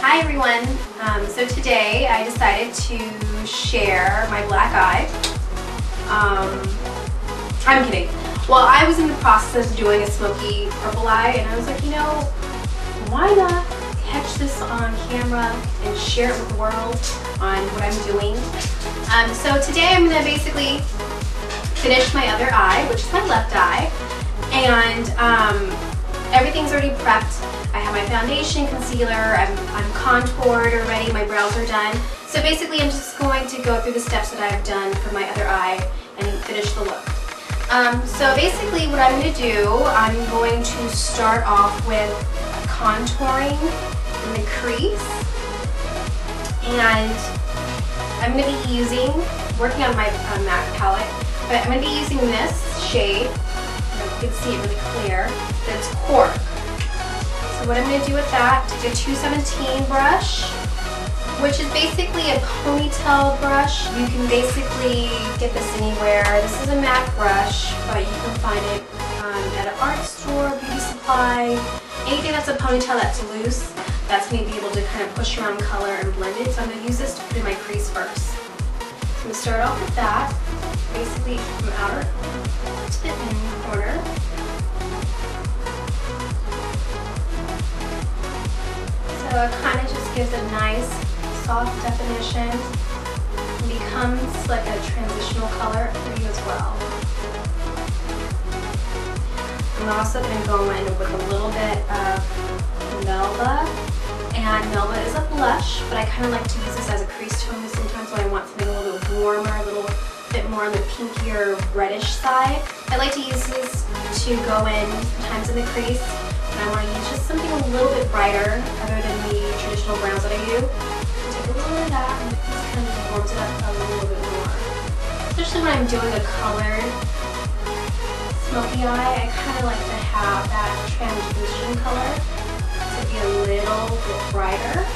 Hi everyone. So today I decided to share my black eye. I'm kidding. Well, I was in the process of doing a smoky purple eye and I was like, you know, why not catch this on camera and share it with the world on what I'm doing. So today I'm going to basically finish my other eye, which is my left eye, and everything's already prepped. I have my foundation, concealer, I'm contoured already, my brows are done. So basically I'm just going to go through the steps that I've done for my other eye and finish the look. So basically what I'm going to do, I'm going to start off with contouring in the crease, and I'm going to be working on my MAC palette, but I'm going to be using this shade. You can see it really clear. That's Cork. So what I'm going to do with that, take a 217 brush, which is basically a ponytail brush. You can basically get this anywhere. This is a MAC brush, but you can find it at an art store, beauty supply, anything that's a ponytail that's loose. That's going to be able to kind of push around color and blend it. So I'm going to use this to put in my crease first. So I'm going to start off with that, basically from outer to the inner corner. So it kind of just gives a nice soft definition and becomes like a transitional color for you as well. I'm also going to go in with a little bit of Melba, and Melba is a blush, but I kind of like to use this as a crease tone sometimes when I want something a little bit warmer, a little bit more on the pinkier reddish side. I like to use this to go in sometimes in the crease when I want to use just something a little bit brighter other than the traditional browns that I do. Take a little bit of that and this kind of warms it up a little bit more. Especially when I'm doing a colored smoky eye, I kind of like to have that translucent color to be a little bit brighter.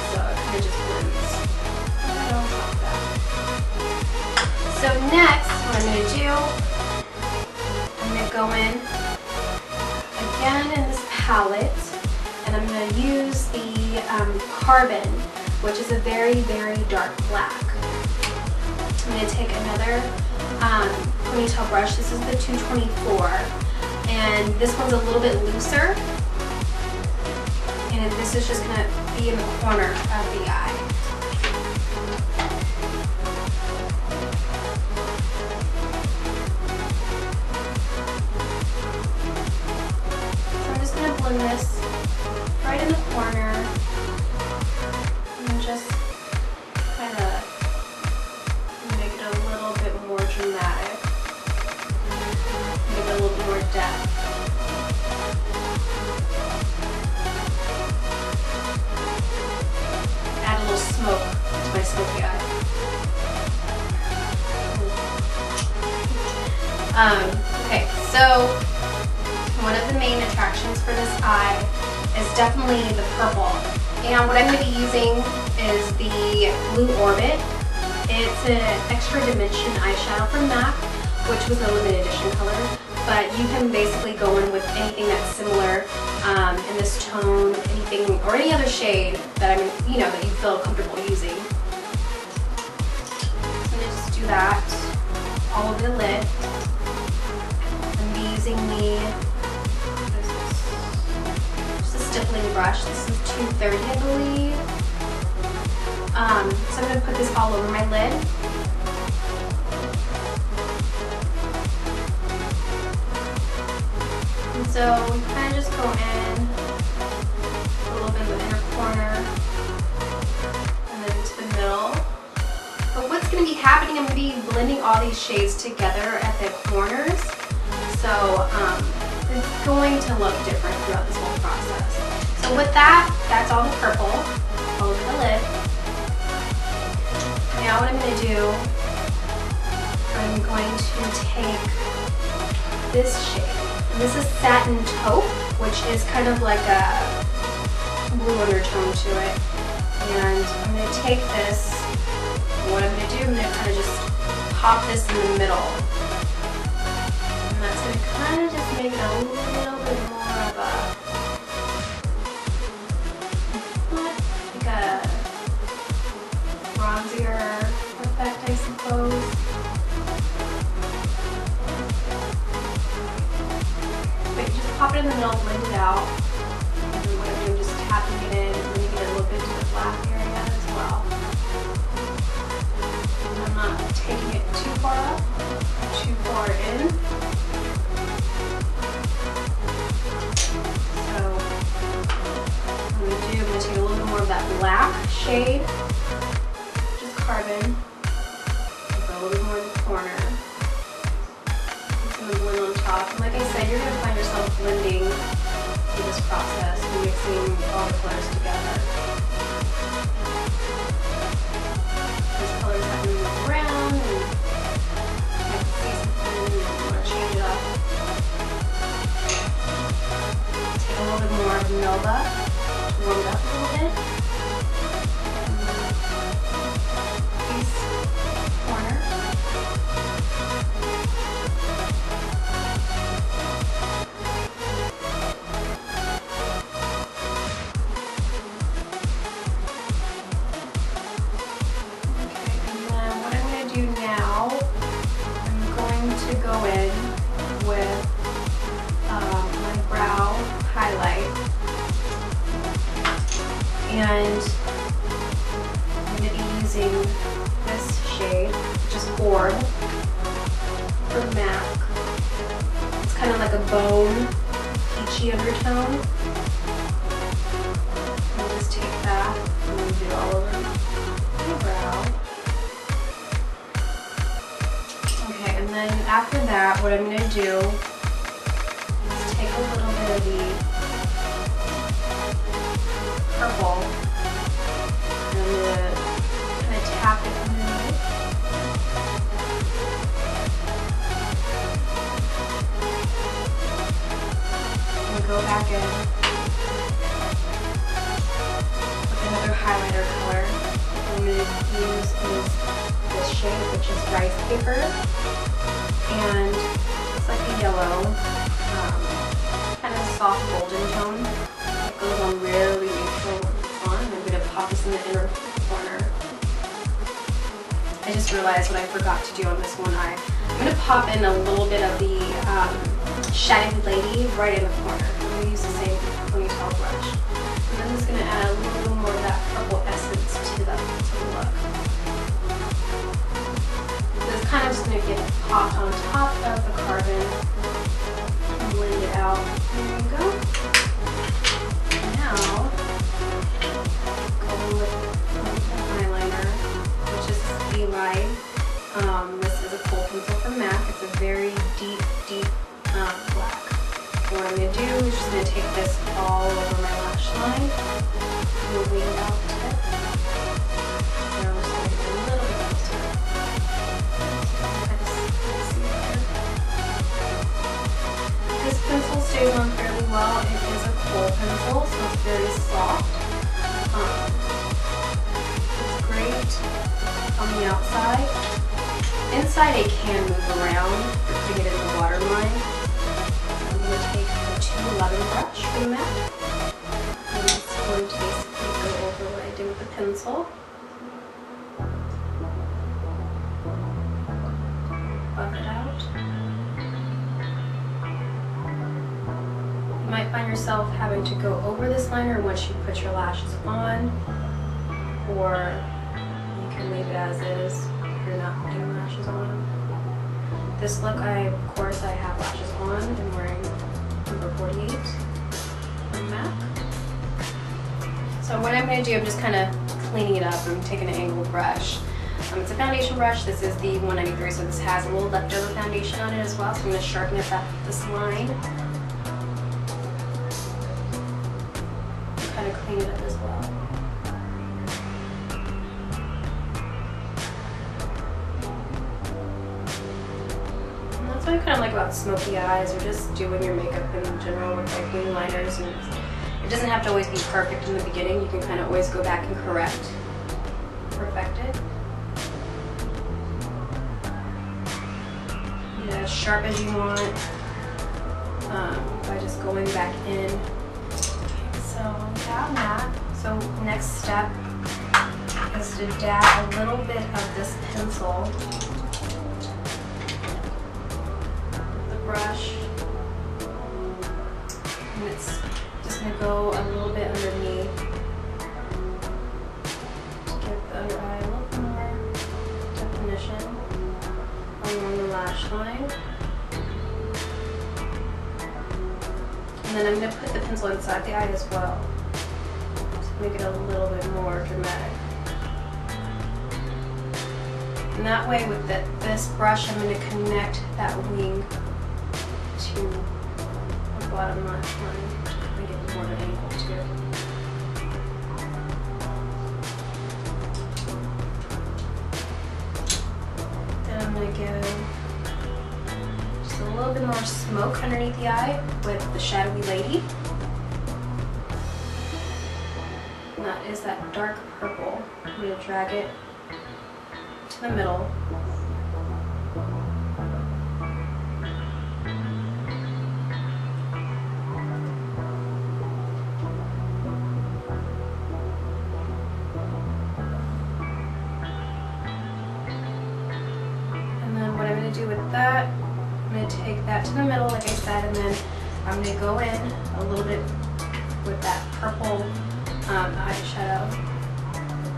So it kind of just blends right on top of that. So next, what I'm going to do, I'm going to go in again in this palette, and I'm going to use the Carbon, which is a very, very dark black. I'm going to take another ponytail brush. This is the 224, and this one's a little bit looser, and this is just going to be in the corner of the eye. So I'm just going to blend this right in the corner and just kind of make it a little bit more dramatic, make it a little bit more depth. Add a little smoke to my smoky eye. Okay, so one of the main attractions for this eye is definitely the purple. And what I'm going to be using is the Blue Orbit. It's an extra dimension eyeshadow from MAC, which was a limited edition color, but you can basically go in with anything that's similar in this tone, anything or any other shade that that you feel comfortable using. So I'm going to just do that all over the lid. I'm going to be using just a stippling brush. This is 230, I believe. So I'm going to put this all over my lid. And so we kind of just go in a little bit in the inner corner and then to the middle. But what's going to be happening, I'm going to be blending all these shades together at the corners. So it's going to look different throughout this whole process. So with that, that's all the purple all over the lid. Now what I'm going to do, I'm going to take this shade. And this is Satin Taupe, which is kind of like a blue undertone to it. And I'm going to take this, and what I'm going to do, I'm going to kind of just pop this in the middle. And that's going to kind of just make it a little bit more of a pop it in the middle, blend it out. And then what I'm doing is just tapping it in and then you get a little bit to the black area as well. And I'm not taking it too far up, too far in. So what I'm going to take a little bit more of that black shade, just carbon, a little bit more in the corner. Blend on top. And like I said, you're going to find yourself blending through this process and mixing all the colors together. These colors have to move around and you have to see something and you want to change it up. Take a little bit more of Melba to warm it up a little bit. Piece corner. Now I'm going to go in with my brow highlight, and I'm going to be using this shade, which is Orb from MAC. It's kind of like a bone, peachy undertone. I'll just take that and do it all over my brow. And then after that, what I'm going to do is take a little bit of the purple and I'm going to kind of tap it underneath. And go back in with another highlighter color. I'm going to use this shade, which is Rice Paper. And it's like a yellow, kind of soft golden tone. It goes on really neutral on. I'm going to pop this in the inner corner. I just realized what I forgot to do on this one eye. I'm going to pop in a little bit of the Shaded Lady right in the corner. I'm going to use the same ponytail brush. And I'm just going to add a little more of that purple essence to the look. It's kind of just going to get popped on top of the carbon and blend it out. There you go. Now, going with the eyeliner, which is Eli. This is a kohl pencil from MAC. It's a very deep, deep black. What I'm going to do is just going to take this all over my lash line, moving it out a bit. Now we're just going to get a little bit closer. This pencil stays on fairly well. It is a kohl pencil, so it's very soft. It's great on the outside. Inside it can move around to get in the waterline. I'm going to take the 211 brush from MAC. And it's going to basically go over what I did with the pencil. Buff it out. You might find yourself having to go over this liner once you put your lashes on, or you can leave it as is if you're not putting lashes on. This look, of course, I have lashes on. I'm wearing number 48 from MAC. So what I'm going to do, I'm just kind of cleaning it up. I'm taking an angled brush. It's a foundation brush. This is the 193, so this has a little leftover foundation on it as well. So I'm going to sharpen it up this line. Kind of clean it up as well. And that's what I kind of like about smoky eyes, or just doing your makeup in general with like wing liners. And it doesn't have to always be perfect in the beginning. You can kind of always go back and perfect it. As sharp as you want by just going back in. So dab that. So next step is to dab a little bit of this pencil with the brush And then I'm going to put the pencil inside the eye as well to make it a little bit more dramatic. And that way with this brush, I'm going to connect that wing to the bottom lash line to make it more of an angle to it. Then I'm going to give just a little bit more smoke underneath the eye with the shadowy lady. And that is that dark purple. I'm going to drag it to the middle. And then what I'm going to do with that, I'm going to take that to the middle like I said, and then I'm going to go in a little bit with that purple eyeshadow,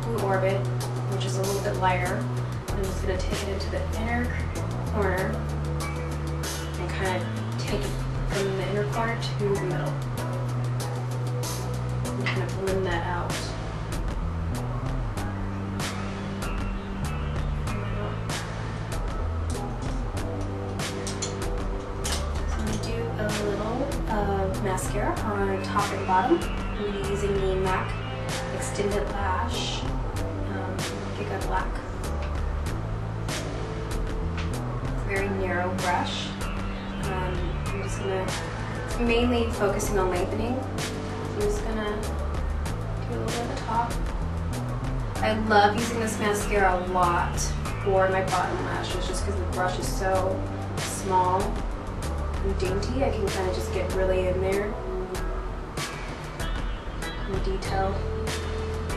Blue Orbit, which is a little bit lighter. I'm just going to take it into the inner corner and kind of take it from the inner corner to the middle. And kind of blend that out. So I'm going to do a little mascara on top and bottom. I'm using the MAC Extended Lash Giga Black. Very narrow brush. I'm just gonna, it's mainly focusing on lengthening. I'm just gonna do a little bit at the top. I love using this mascara a lot for my bottom lashes just because the brush is so small and dainty. I can kind of just get really in there and detail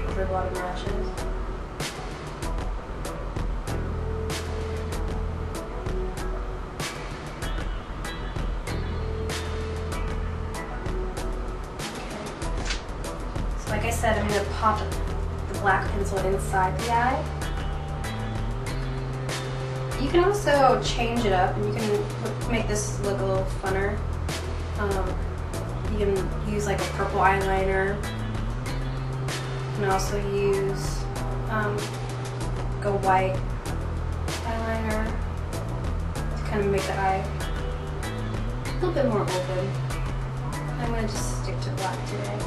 over the bottom lashes. Like I said, I'm going to pop the black pencil inside the eye. You can also change it up and you can make this look a little funner. You can use like a purple eyeliner. You can also use a white eyeliner to kind of make the eye a little bit more open. I'm going to just stick to black today.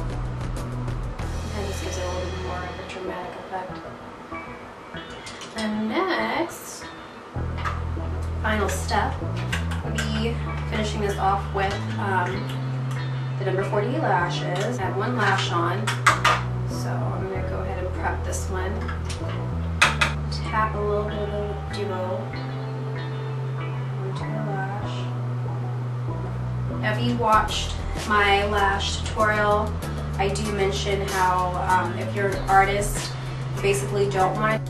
And this gives it a little bit more of a dramatic effect. And next, final step would be finishing this off with the number 40 lashes. I have one lash on, so I'm going to go ahead and prep this one. Tap a little bit of the duo onto the lash. Now, if you watched my lash tutorial, I do mention how if you're an artist, you basically don't want